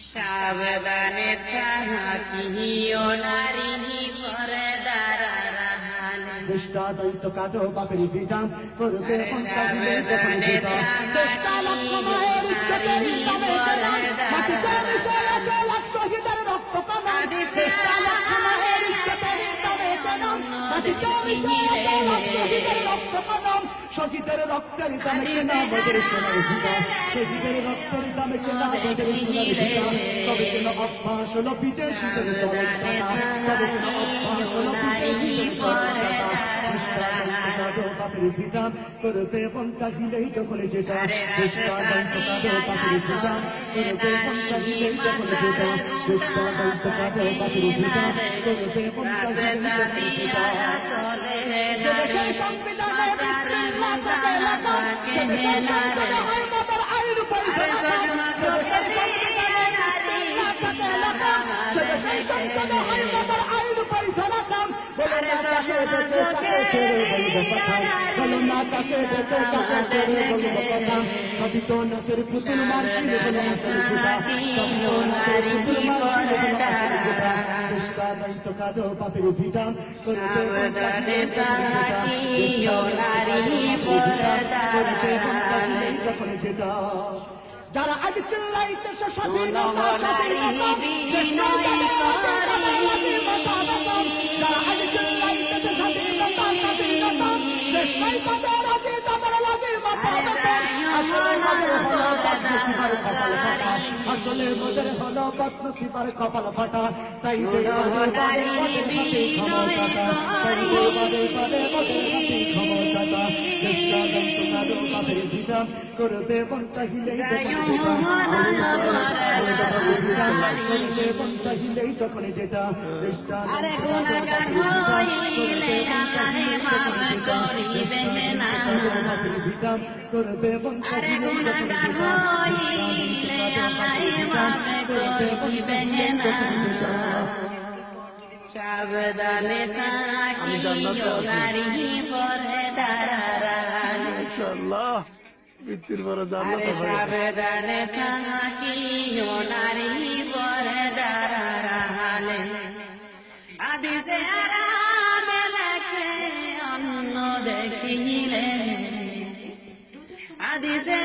সাবধানে থাকিও নারী পর্দার আড়াল। দৃষ্টাদন্ত কাটো বাপের পিতা করবে পন্থা দিলে যখন পিতা চেষ্টা লক্ষ মায়ের ইজ্জতের দামে কেনান মাটিতে মিশে আছে লাখ শহীদের রক্ত কামান চেষ্টা লক্ষ মায়ের ইজ্জতের দামে কেনান মাটিতে মিশে আছে লাখ শহীদের রক্ত কামান শহীদের রক্তের দামে কেনা বদের সোনার ভিটা শহীদের রক্তের দামে কেনা বদের সোনার ভিটা তবে কেন অভ্যাস হলো বিদেশিদের দলের টাকা তবে কেন অভ্যাস হলো বিদেশিদের দলের টাকা বাপের পিতা করবে পন্থা দিলেই যখন যেটা দৃষ্টাদন্ত কাটো বাপের পিতা করবে পন্থা দিলেই যখন যেটা দৃষ্টাদন্ত কাটো বাপের পিতা করবে পন্থা দিলেই যখন যেটা যে দেশের সংবিধানে বিসমিল্লাহ থাকে লেখা সে দেশের সংসদে হয় মদের আইন পরিচালনা যে দেশের সংবিধানে বিসমিল্লাহ থাকে লেখা সে দেশের সংসদে হয় মদের আইন পরিচালনা বলো না তাকে দেখে তাকে ছেড়ে বলবো কথা বলো না তাকে দেখে তাকে ছেড়ে বলবো কথা সবই তো নাচের পুতুল মার্কিন বলো আসলে পিতা সবই তো নাচের পুতুল মার্কিন বলো আসলে পিতা দৃষ্টাদন্ত কাটো বাপের পিতা করবে পন্থা দিলে যখন যেটা দৃষ্টাদন্ত করবে পন্থা দিলে যখন যেটা যারা আজ চিল্লাইতেছে স্বাধীনতা স্বাধীনতা দেশের দামে যারা আজ চিল্লাইতেছে স্বাধীনতা স্বাধীনতা দেশ নাই তাদের আগে তাদের লাগে মাথা ব্যথা আসলে মদের হলো বদনসিবার কপাল ফাটা আসলে মদের হলো বদনসিবার কপাল ফাটা তাই বাদে বাদে হাতে ক্ষমতাটা তাই বাদে বাদে হাতে ক্ষমতাটা দৃষ্টাদন্ত কাটো বাপের পিতা করবে পন্থা দিলেই করবে পন্থা দিলেই তখন যেটা দৃষ্টাদন্ত কাটো বাপের পিতা করবে পন্থা দিলেই তখন যেটা করবে পন্থা দিলেই তখন যেটা সাবধানে থাকিও নারী পর্দার আড়াল। ইনশাআল্লাহ মৃত্যুর পরে জান্নাতে হবে। সাবধানে থাকিও নারী পর্দার আড়াল। হাদিসে আরামে লেখে অন্য দেখিলে হাদিসে